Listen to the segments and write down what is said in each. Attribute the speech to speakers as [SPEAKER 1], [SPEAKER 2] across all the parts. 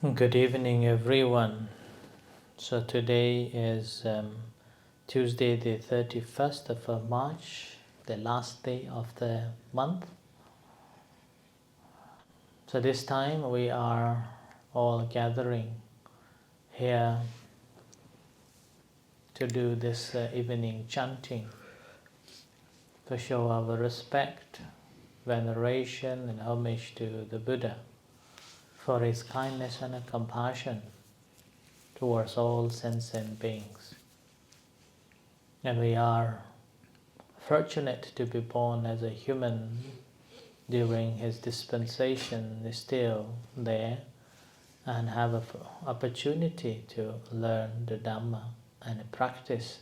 [SPEAKER 1] Good evening, everyone. So today is Tuesday, the 31st of March, the last day of the month. So this time we are all gathering here to do this evening chanting to show our respect, veneration, and homage to the Buddha for his kindness and compassion towards all sentient beings. And we are fortunate to be born as a human during his dispensation is still there and have an opportunity to learn the Dhamma and practice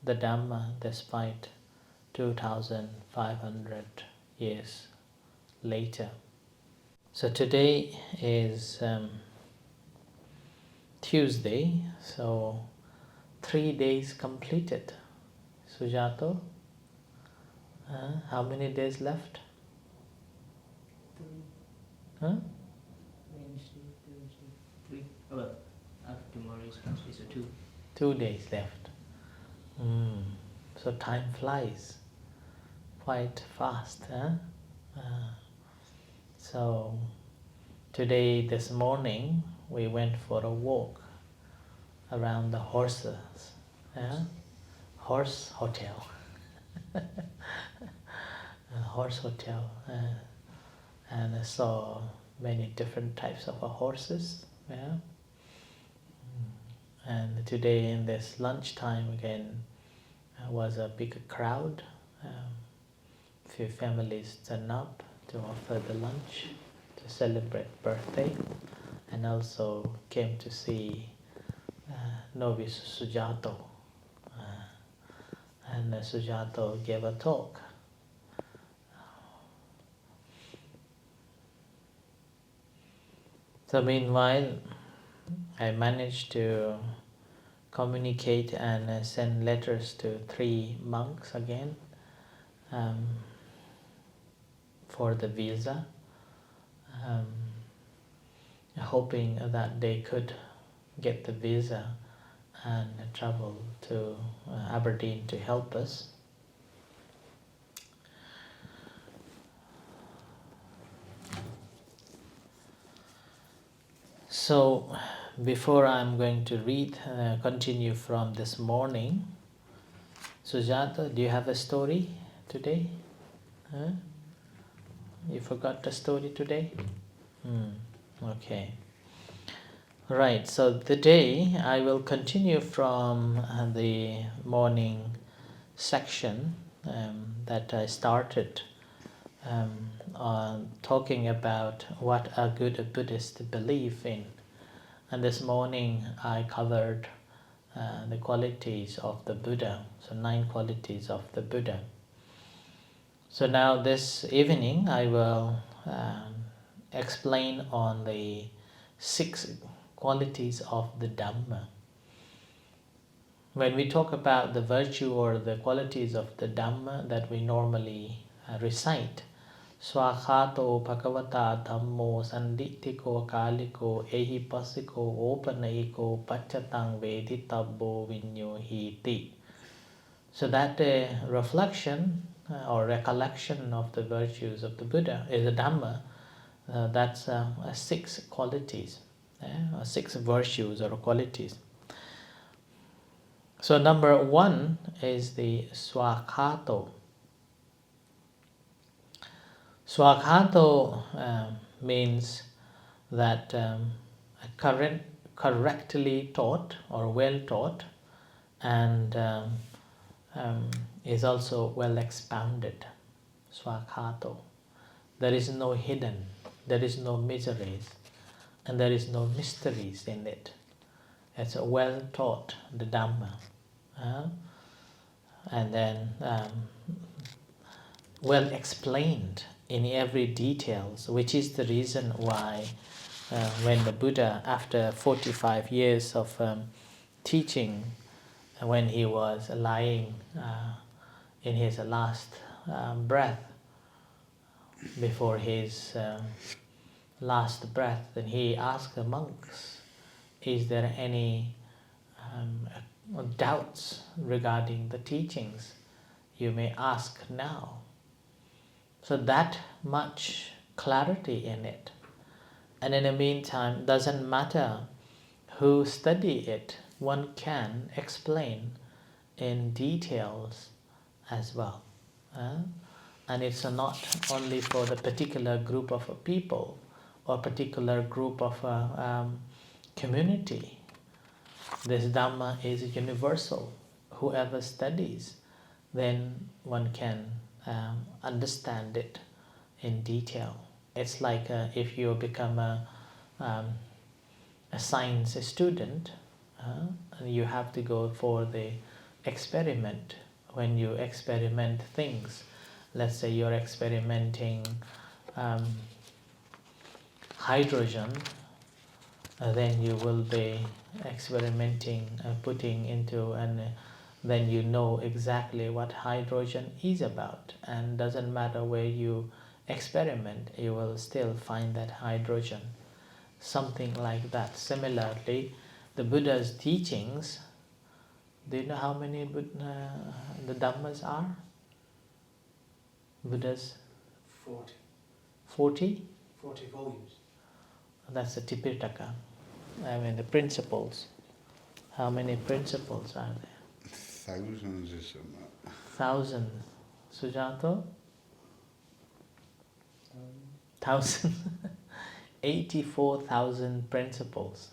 [SPEAKER 1] the Dhamma despite 2,500 years later. So today is Tuesday, so 3 days completed. Sujato, how many days left? Huh?
[SPEAKER 2] Wednesday, Thursday, 3. Well, after tomorrow is Wednesday, so 2.
[SPEAKER 1] 2 days left. So time flies quite fast. So today, this morning, we went for a walk around the horses. Horse hotel. Horse hotel. And I saw many different types of horses. And today in this lunchtime again was a big crowd. Few families turned up to offer the lunch to celebrate birthday, and also came to see novice Sujato. And Sujato gave a talk. So meanwhile, I managed to communicate and send letters to 3 monks again for the visa, hoping that they could get the visa and travel to Aberdeen to help us. So before I'm going to read, continue from this morning, Sujata, do you have a story today? You forgot the story today? Okay. Right, so today I will continue from the morning section that I started on talking about what a good Buddhist believe in. And this morning I covered the qualities of the Buddha, so 9 qualities of the Buddha. So now this evening I will explain on the 6 qualities of the Dhamma. When we talk about the virtue or the qualities of the Dhamma that we normally recite, Swakhato Bhagavata Dhammo Sanditiko Kaliko Ehipasiko Opanayiko Pachatang Veditabbo Vinyohiti. So that reflection or recollection of the virtues of the Buddha is a Dhamma. That's 6 qualities, 6 virtues or qualities. So number 1 is the Swakhato. Swakhato means that correctly taught or well taught, and is also well expounded. Swakhato. There is no hidden, there is no miseries, and there is no mysteries in it. It's a well taught, the Dhamma. And then well explained in every details, which is the reason why when the Buddha, after 45 years of teaching, when he was lying in his last breath before his last breath, and he asked the monks, is there any doubts regarding the teachings? You may ask now. So that much clarity in it. And in the meantime, doesn't matter who study it, one can explain in details as well. And it's not only for the particular group of people or particular group of community. This Dhamma is universal. Whoever studies, then one can understand it in detail. It's like if you become a science student, and you have to go for the experiment. When you experiment things, let's say you're experimenting hydrogen, then you will be experimenting, putting into, and then you know exactly what hydrogen is about, and doesn't matter where you experiment, you will still find that hydrogen. Something like that. Similarly, the Buddha's teachings, do you know how many the Dhammas are? Buddha's
[SPEAKER 3] 40.
[SPEAKER 1] 40?
[SPEAKER 3] 40 volumes.
[SPEAKER 1] That's the Tipitaka. I mean the principles. How many principles are there?
[SPEAKER 4] Thousands or something.
[SPEAKER 1] Thousands. Sujato? 1,000. 84,000 principles.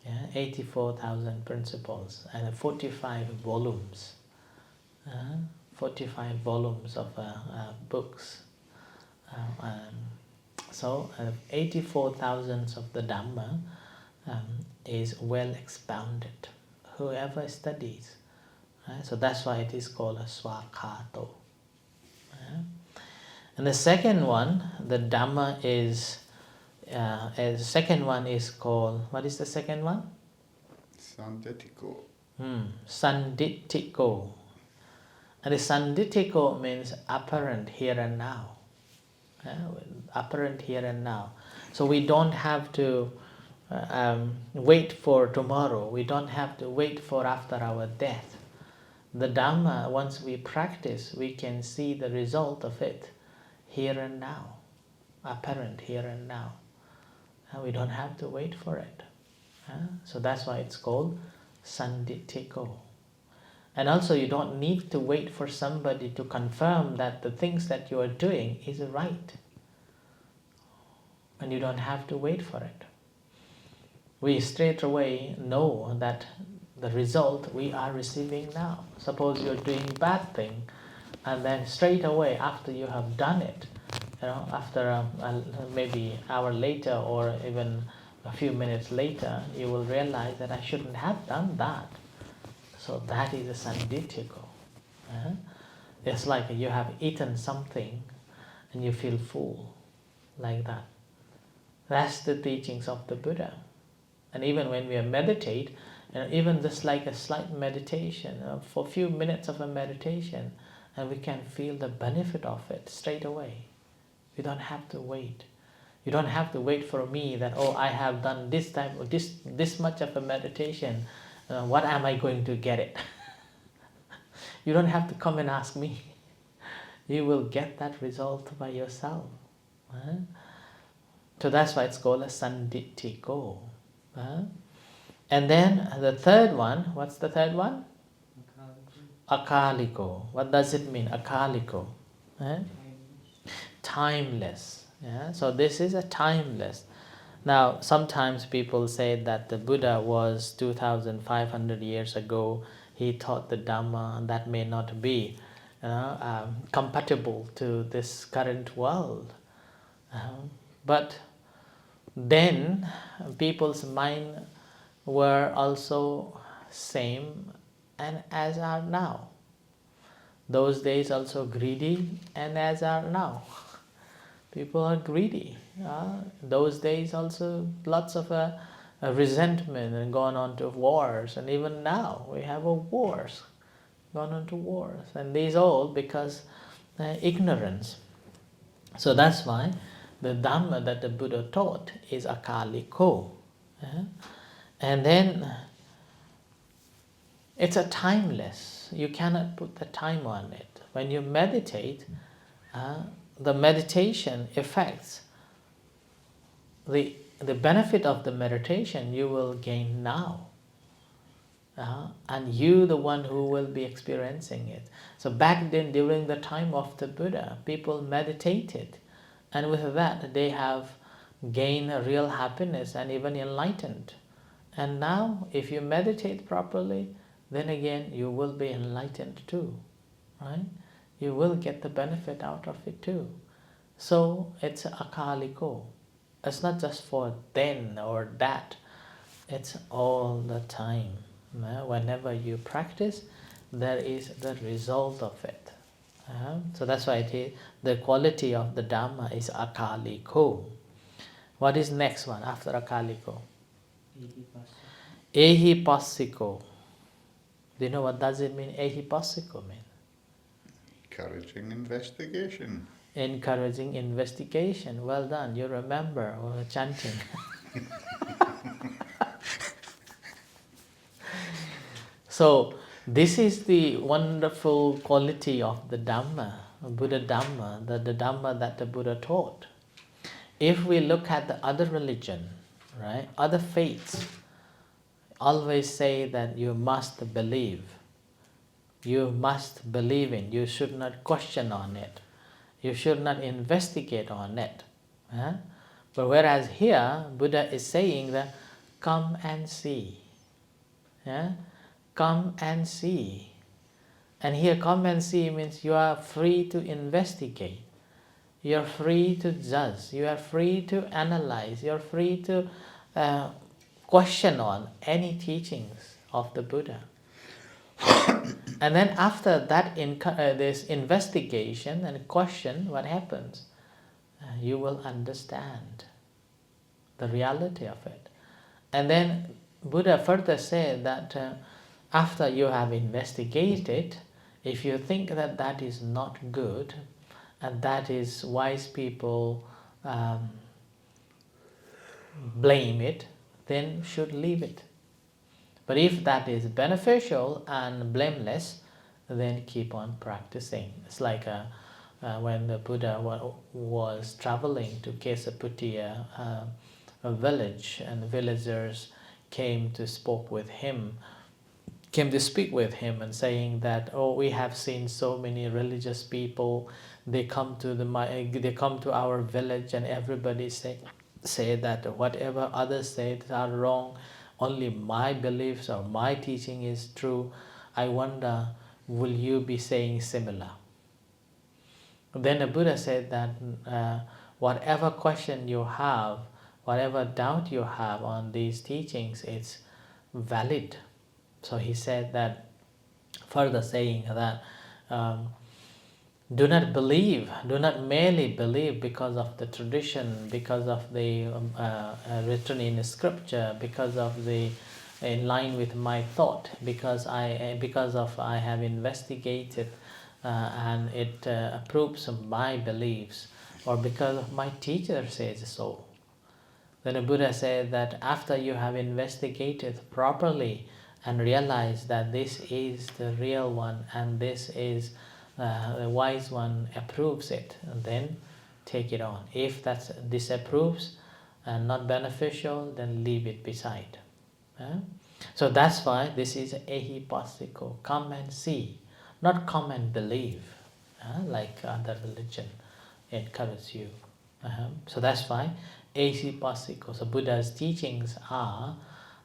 [SPEAKER 1] Yeah, 84,000 principles and 45 volumes. 45 volumes of books. So 84,000 of the Dhamma is well expounded. Whoever studies. So that's why it is called a Swakato. And the second one, the Dhamma is, the second one is called, what is the second one?
[SPEAKER 4] Sandetiko.
[SPEAKER 1] Sanditiko. And the Sanditiko means apparent here and now. Apparent here and now. So we don't have to wait for tomorrow. We don't have to wait for after our death. The Dhamma, once we practice, we can see the result of it here and now, apparent here and now. We don't have to wait for it. So that's why it's called Sanditiko. And also you don't need to wait for somebody to confirm that the things that you are doing is right. And you don't have to wait for it. We straight away know that the result we are receiving now. Suppose you're doing bad thing, and then straight away after you have done it, after maybe an hour later or even a few minutes later, you will realize that I shouldn't have done that. So that is a sanditiko. It's like you have eaten something and you feel full, like that. That's the teachings of the Buddha. And even when we meditate, even just like a slight meditation, for a few minutes of a meditation, and we can feel the benefit of it straight away. We don't have to wait. You don't have to wait for me that, oh, I have done this time, or this much of a meditation, what am I going to get it? You don't have to come and ask me. You will get that result by yourself. So that's why it's called a sanditiko. And then the third one, what's the third one? Akaliko. What does it mean, akaliko? Timeless. So this is a timeless. Now sometimes people say that the Buddha was 2,500 years ago. He taught the Dhamma, and that may not be compatible to this current world. But then people's mind were also same and as are now. Those days also greedy and as are now. People are greedy. Those days also lots of resentment and gone on to wars, and even now we have wars, gone on to wars, and these all because ignorance. So that's why the Dhamma that the Buddha taught is akaliko. And then it's a timeless. You cannot put the time on it. When you meditate, the meditation effects, the benefit of the meditation you will gain now. And you the one who will be experiencing it. So back then, during the time of the Buddha, people meditated, and with that they have gained a real happiness and even enlightened. And now if you meditate properly, then again you will be enlightened too, right? You will get the benefit out of it too. So it's akaliko. It's not just for then or that, it's all the time. Whenever you practice, there is the result of it. So that's why it is, the quality of the Dhamma is akaliko. What is next one after akaliko? Ehipassiko. Do you know what does it mean? Ehipassiko mean?
[SPEAKER 4] Encouraging investigation.
[SPEAKER 1] Encouraging investigation. Well done. You remember chanting. So this is the wonderful quality of the Dhamma, Buddha Dhamma, the Dhamma that the Buddha taught. If we look at the other religion, right, other faiths, always say that you must believe. You must believe in. You should not question on it. You should not investigate on it. But whereas here, Buddha is saying that come and see. Come and see. And here come and see means you are free to investigate. You are free to judge. You are free to analyze. You are free to question on any teachings of the Buddha. And then after that, this investigation and question, what happens? You will understand the reality of it. And then Buddha further said that after you have investigated, if you think that that is not good, and that is wise people blame it, then should leave it. But if that is beneficial and blameless, then keep on practicing. It's like when the Buddha was traveling to Kesaputiya, a village, and the villagers came to speak with him and saying that, oh, we have seen so many religious people. They come to our village, and everybody say that whatever others say are wrong. Only my beliefs or my teaching is true. I wonder, will you be saying similar? Then the Buddha said that whatever question you have, whatever doubt you have on these teachings, it's valid. So he said that, further saying that do not believe, do not merely believe because of the tradition, because of the written in the scripture, because of the in line with my thought, because I have investigated and it approves of my beliefs, or because of my teacher says so. Then the Buddha said that after you have investigated properly and realized that this is the real one and this is the wise one approves it, and then take it on. If that disapproves and not beneficial, then leave it beside. So that's why this is ehipassiko, come and see, not come and believe, like other religion encourages you. So that's why ehipassiko. So Buddha's teachings are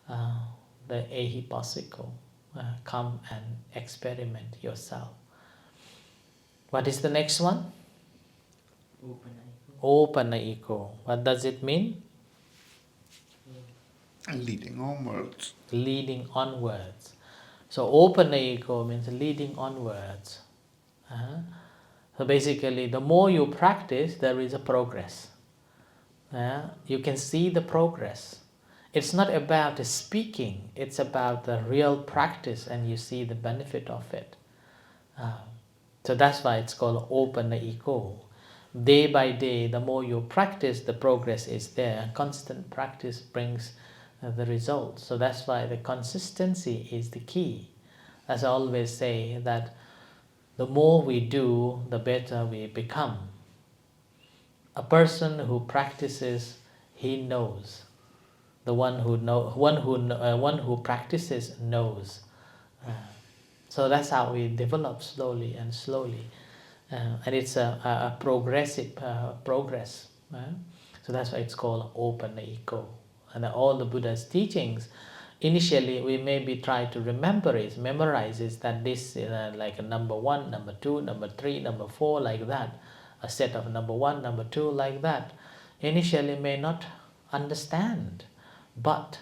[SPEAKER 1] the ehipassiko. Come and experiment yourself. What is the next one? Opanayiko. What does it mean?
[SPEAKER 4] Leading onwards.
[SPEAKER 1] Leading onwards. So opanayiko means leading onwards. So basically, the more you practice, there is a progress. You can see the progress. It's not about the speaking, it's about the real practice, and you see the benefit of it. So that's why it's called opanayiko. day by day, the more you practice, the progress is there. Constant practice brings the results. So that's why the consistency is the key. As I always say, that the more we do, the better we become. A person who practices, he knows. The one who practices knows. So that's how we develop slowly and slowly, and it's a progressive progress. So that's why it's called open eco. And all the Buddha's teachings, initially we maybe try to memorize it, that this like a number 1, number 2, number 3, number 4, like that. A set of number 1, number 2, like that. Initially may not understand, but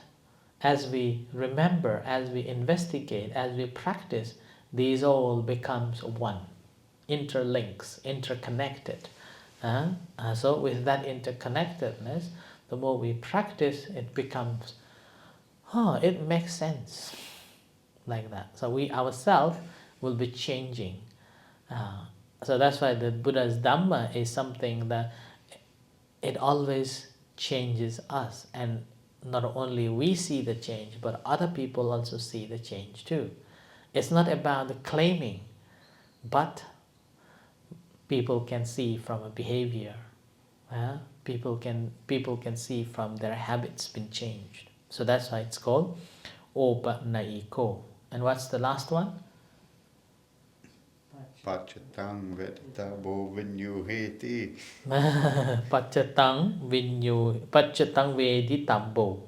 [SPEAKER 1] as we remember, as we investigate, as we practice, these all becomes one, interlinks, interconnected. So with that interconnectedness, the more we practice, it becomes, it makes sense, like that. So we ourselves will be changing. So that's why the Buddha's Dhamma is something that it always changes us, and not only we see the change, but other people also see the change too. It's not about the claiming, but people can see from a behavior. People can see from their habits being changed. So that's why it's called Opanayiko. And what's the last one?
[SPEAKER 4] Pachatang veditabo vinyuheti.
[SPEAKER 1] Pachatang veditabo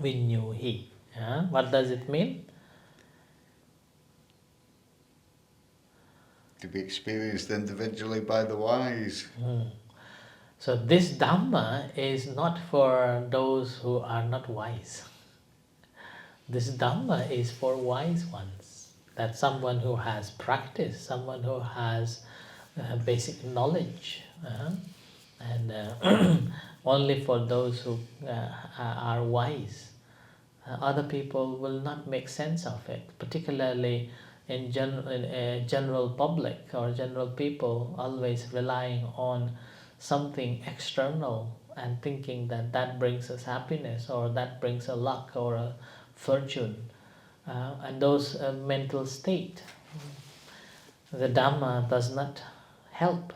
[SPEAKER 1] vinyuhi. What does it mean?
[SPEAKER 4] To be experienced individually by the wise.
[SPEAKER 1] So this Dhamma is not for those who are not wise. This Dhamma is for wise ones. That's someone who has practice, someone who has basic knowledge. And only for those who are wise. Other people will not make sense of it, particularly in general public or general people, always relying on something external and thinking that that brings us happiness, or that brings a luck or a fortune, and those mental state. The Dhamma does not help.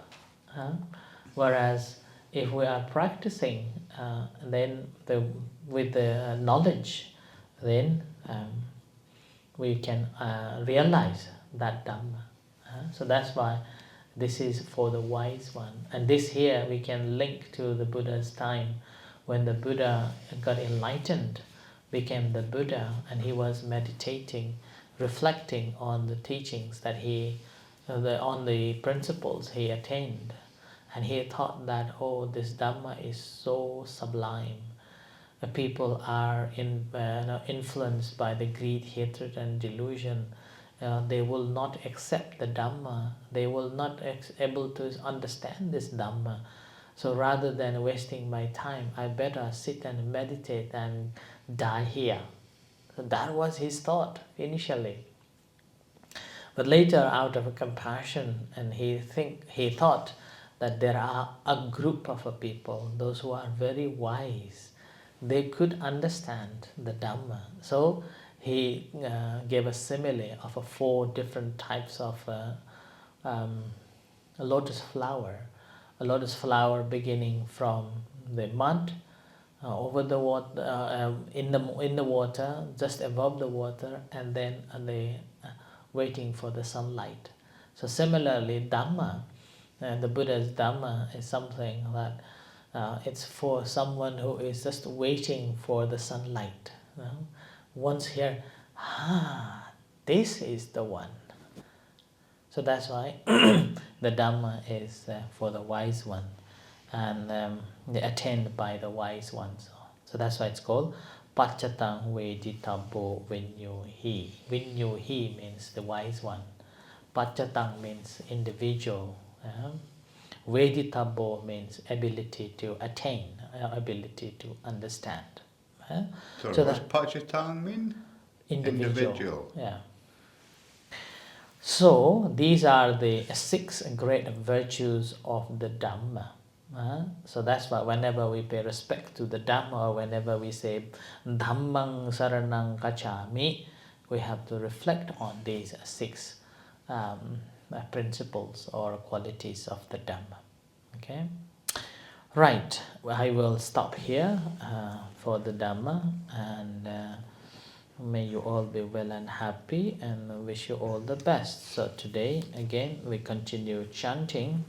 [SPEAKER 1] Whereas if we are practicing, then with the knowledge, then we can realize that Dhamma. So that's why this is for the wise one. And this here we can link to the Buddha's time, when the Buddha got enlightened, became the Buddha, and he was meditating, reflecting on the teachings that on the principles he attained. And he thought that, this Dhamma is so sublime. The people are influenced by the greed, hatred and delusion. They will not accept the Dhamma. They will not able to understand this Dhamma. So rather than wasting my time, I better sit and meditate and die here. So that was his thought initially. But later, out of a compassion, and he thought that there are a group of people, those who are very wise, they could understand the Dhamma. So he gave a simile of 4 different types of a lotus flower. A lotus flower beginning from the mud, over the water, in the water, just above the water, and then waiting for the sunlight. So similarly, Dhamma, the Buddha's Dhamma is something that it's for someone who is just waiting for the sunlight. Once here, this is the one. So that's why the Dhamma is for the wise one, and attained by the wise ones. So that's why it's called Pachatang Veditabo Vinyuhi. Vinyuhi means the wise one. Pachatang means individual. Veditabo means ability to attain, ability to understand.
[SPEAKER 4] So what's Pachatang mean?
[SPEAKER 1] Individual. Yeah. So these are the 6 great virtues of the Dhamma. So that's why whenever we pay respect to the Dhamma, or whenever we say Dhammang Saranang Kachami, we have to reflect on these 6 principles or qualities of the Dhamma. Okay, right. I will stop here for the Dhamma, and may you all be well and happy, and wish you all the best. So today again we continue chanting